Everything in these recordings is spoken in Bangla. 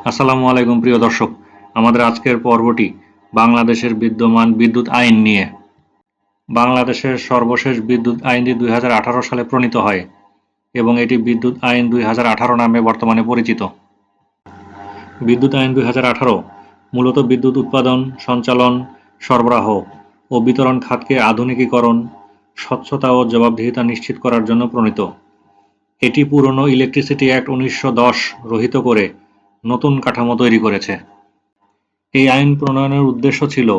আসসালামু আলাইকুম প্রিয় দর্শক, আমাদের আজকের পর্বটি বাংলাদেশের বিদ্যমান বিদ্যুৎ আইন নিয়ে। বাংলাদেশের সর্বশেষ বিদ্যুৎ আইনটি 2018 সালে প্রণীত হয় এবং এটি বিদ্যুৎ আইন 2018 নামে বর্তমানে পরিচিত। বিদ্যুৎ আইন 2018 মূলত বিদ্যুৎ উৎপাদন, সঞ্চালন, সরবরাহ ও বিতরণ খাতকে আধুনিকীকরণ, স্বচ্ছতা ও জবাবদিহিতা নিশ্চিত করার জন্য প্রণীত। এটি পুরনো ইলেকট্রিসিটি অ্যাক্ট 1910 রহিত করে নতুন কাঠামো তৈরি করেছে। এই আইন প্রণয়নের উদ্দেশ্য ছিল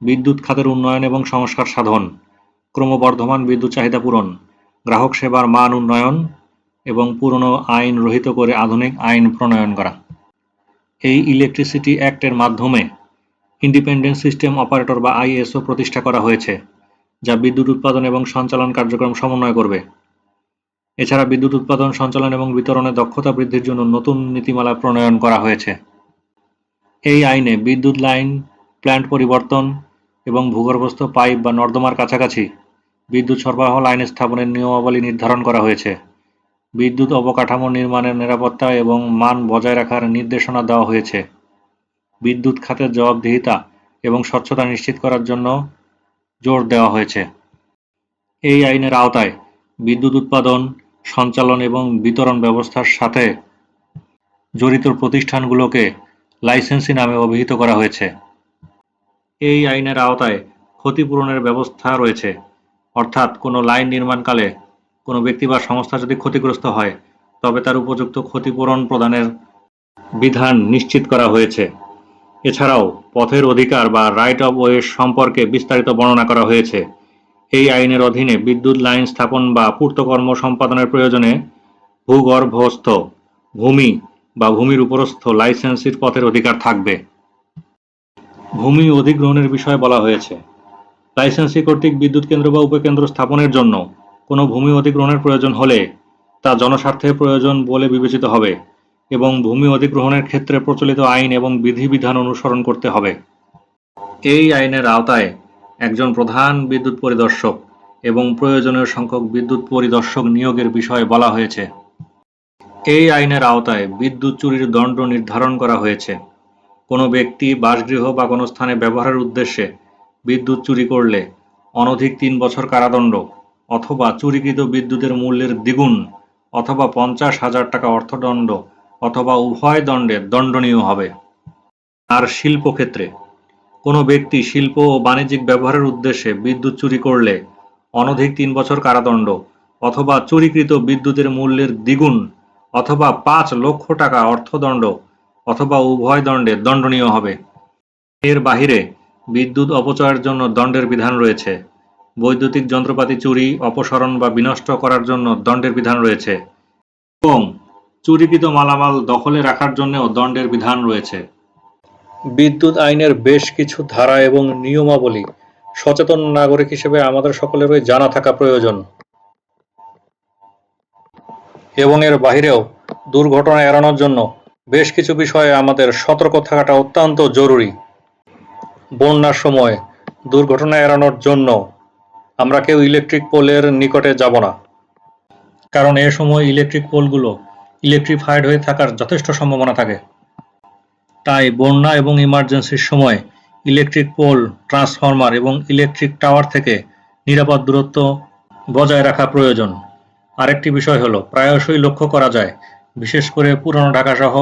বিদ্যুৎ খাতের উন্নয়ন এবং সংস্কার সাধন, ক্রমবর্ধমান বিদ্যুৎ চাহিদা পূরণ, গ্রাহক সেবার মান উন্নয়ন এবং পুরনো আইন রহিত করে আধুনিক আইন প্রণয়ন করা। এই ইলেকট্রিসিটি অ্যাক্টের মাধ্যমে ইন্ডিপেন্ডেন্ট সিস্টেম অপারেটর বা আইএসও প্রতিষ্ঠা করা হয়েছে, যা বিদ্যুৎ উৎপাদন এবং সঞ্চালন কার্যক্রম সমন্বয় করবে। এছাড়া বিদ্যুৎ উৎপাদন, সঞ্চালন এবং বিতরণে দক্ষতা বৃদ্ধির জন্য নতুন নীতিমালা প্রণয়ন করা হয়েছে। এই আইনে বিদ্যুৎ লাইন, প্ল্যান্ট পরিবর্তন এবং ভূগর্ভস্থ পাইপ বা নর্দমার কাছাকাছি বিদ্যুৎ সরবরাহ লাইন স্থাপনের নিয়মাবলী নির্ধারণ করা হয়েছে। বিদ্যুৎ অবকাঠামো নির্মাণের নিরাপত্তা এবং মান বজায় রাখার নির্দেশনা দেওয়া হয়েছে। বিদ্যুৎ খাতের জবাবদিহিতা এবং স্বচ্ছতা নিশ্চিত করার জন্য জোর দেওয়া হয়েছে। এই আইনের আওতায় বিদ্যুৎ উৎপাদন, সঞ্চালন এবং বিতরণ ব্যবস্থার সাথে জড়িত প্রতিষ্ঠানগুলোকে লাইসেন্সি নামে অভিহিত করা হয়েছে। এই আইনের আওতায় ক্ষতিপূরণের ব্যবস্থা রয়েছে, অর্থাৎ কোনো লাইন নির্মাণকালে কোনো ব্যক্তি বা সংস্থা যদি ক্ষতিগ্রস্ত হয় তবে তার উপযুক্ত ক্ষতিপূরণ প্রদানের বিধান নিশ্চিত করা হয়েছে। এছাড়াও পথের অধিকার বা রাইট অফ ওয়ে সম্পর্কে বিস্তারিত বর্ণনা করা হয়েছে। এই আইনের অধীনে বিদ্যুৎ লাইন স্থাপন বা পূর্তকর্ম সম্পাদনের প্রয়োজনে ভূগর্ভস্থ, ভূমি বা ভূমির উপরস্থ লাইসেন্সির পথের অধিকার থাকবে। ভূমি অধিগ্রহণের বিষয়ে বলা হয়েছে, লাইসেন্সি কর্তৃক বিদ্যুৎ কেন্দ্র বা উপকেন্দ্র স্থাপনের জন্য কোনো ভূমি অধিগ্রহণের প্রয়োজন হলে তা জনস্বার্থে প্রয়োজন বলে বিবেচিত হবে এবং ভূমি অধিগ্রহণের ক্ষেত্রে প্রচলিত আইন এবং বিধিবিধান অনুসরণ করতে হবে। এই আইনের আওতায় একজন প্রধান বিদ্যুৎ পরিদর্শক এবং প্রয়োজনীয় সংখ্যক বিদ্যুৎ পরিদর্শক নিয়োগের বিষয়ে বলা হয়েছে। এই আইনের আওতায় বিদ্যুৎ চুরির দণ্ড নির্ধারণ করা হয়েছে। কোনো ব্যক্তি বাসগৃহ বা কোনো স্থানে ব্যবহারের উদ্দেশ্যে বিদ্যুৎ চুরি করলে অনধিক 3 বছর কারাদণ্ড অথবা চুরিকৃত বিদ্যুতের মূল্যের দ্বিগুণ অথবা 50,000 টাকা অর্থদণ্ড অথবা উভয় দণ্ডে দণ্ডনীয় হবে। আর শিল্পক্ষেত্রে কোনো ব্যক্তি শিল্প ও বাণিজ্যিক ব্যবহারের উদ্দেশ্যে বিদ্যুৎ চুরি করলে অনধিক 3 বছর কারাদণ্ড অথবা চুরিকৃত বিদ্যুতের মূল্যের দ্বিগুণ অথবা 5 লক্ষ টাকা অর্থদণ্ড অথবা উভয় দণ্ডে দণ্ডনীয় হবে। এর বাহিরে বিদ্যুৎ অপচয়ের জন্য দণ্ডের বিধান রয়েছে। বৈদ্যুতিক যন্ত্রপাতি চুরি, অপসারণ বা বিনষ্ট করার জন্য দণ্ডের বিধান রয়েছে এবং চুরিকৃত মালামাল দখলে রাখার জন্যও দণ্ডের বিধান রয়েছে। বিদ্যুৎ আইনের বেশ কিছু ধারা এবং নিয়মাবলী সচেতন নাগরিক হিসেবে আমাদের সকলেরই জানা থাকা প্রয়োজন এবং এর বাহিরেও দুর্ঘটনা এড়ানোর জন্য বেশ কিছু বিষয়ে আমাদের সতর্ক থাকাটা অত্যন্ত জরুরি। বন্যার সময় দুর্ঘটনা এড়ানোর জন্য আমরা কেউ ইলেকট্রিক পোলের নিকটে যাব না, কারণ এ সময় ইলেকট্রিক পোলগুলো ইলেকট্রিফাইড হয়ে থাকার যথেষ্ট সম্ভাবনা থাকে। তাই বন্যা এবং ইমার্জেন্সির সময় ইলেকট্রিক পোল, ট্রান্সফরমার এবং ইলেকট্রিক টাওয়ার থেকে নিরাপদ দূরত্ব বজায় রাখা প্রয়োজন। আরেকটি বিষয় হলো, প্রায়শই লক্ষ্য করা যায়, বিশেষ করে পুরানো ঢাকা সহ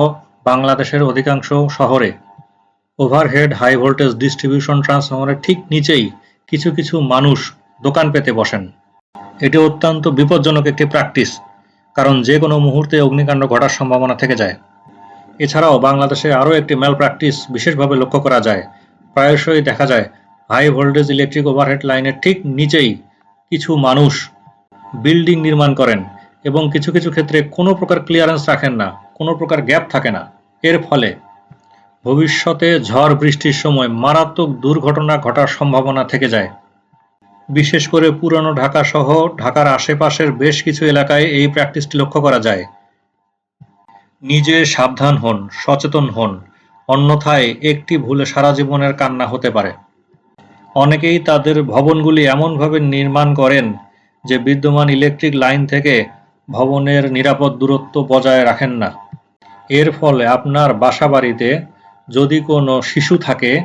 বাংলাদেশের অধিকাংশ শহরে ওভারহেড হাই ভোল্টেজ ডিস্ট্রিবিউশন ট্রান্সফরমারের ঠিক নিচেই কিছু কিছু মানুষ দোকান পেতে বসেন। এটি অত্যন্ত বিপজ্জনক একটি প্র্যাকটিস, কারণ যে কোনো মুহূর্তে অগ্নিকাণ্ড ঘটার সম্ভাবনা থেকে যায়। এছাড়াও বাংলাদেশে আরও একটি ম্যাল প্র্যাকটিস বিশেষভাবে লক্ষ্য করা যায়। প্রায়শই দেখা যায় হাই ভোল্টেজ ইলেকট্রিক ওভারহেড লাইনের ঠিক নিচেই কিছু মানুষ বিল্ডিং নির্মাণ করেন এবং কিছু কিছু ক্ষেত্রে কোনো প্রকার ক্লিয়ারেন্স রাখেন না, কোনো প্রকার গ্যাপ থাকে না। এর ফলে ভবিষ্যতে ঝড় বৃষ্টির সময় মারাত্মক দুর্ঘটনা ঘটার সম্ভাবনা থেকে যায়। বিশেষ করে পুরানো ঢাকা সহ ঢাকার আশেপাশের বেশ কিছু এলাকায় এই প্র্যাকটিসটি লক্ষ্য করা যায়। নিজে সাবধান হন, সচেতন হন, অন্যথায় একটি ভুলে সারা জীবনের কান্না হতে পারে। অনেকেই তাদের ভবনগুলি এমনভাবে নির্মাণ করেন যে বিদ্যমান ইলেকট্রিক লাইন থেকে ভবনের নিরাপদ দূরত্ব বজায় রাখেন না। এর ফলে আপনার বাসাবাড়িতে যদি কোনো শিশু থাকে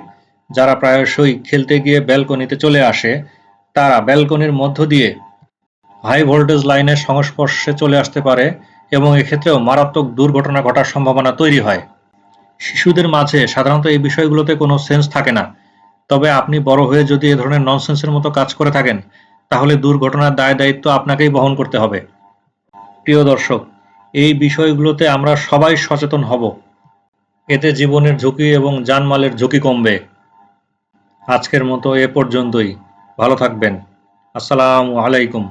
যারা প্রায়শই খেলতে গিয়ে ব্যালকনিতে চলে আসে, তারা ব্যালকনির মধ্য দিয়ে হাই ভোল্টেজ লাইনের সংস্পর্শে চলে আসতে পারে এবং এক্ষেত্রেও মারাত্মক দুর্ঘটনা ঘটার সম্ভাবনা তৈরি হয়। শিশুদের মাঝে সাধারণত এই বিষয়গুলোতে কোনো সেন্স থাকে না, তবে আপনি বড় হয়ে যদি এ ধরনের ননসেন্সের মতো কাজ করে থাকেন, তাহলে দুর্ঘটনার দায়-দায়িত্ব আপনাকেই বহন করতে হবে। প্রিয় দর্শক, এই বিষয়গুলোতে আমরা সবাই সচেতন হব। এতে জীবনের ঝুঁকি এবং জানমালের ঝুঁকি কমবে। আজকের মতো এ পর্যন্তই। ভালো থাকবেন। আসসালামু আলাইকুম।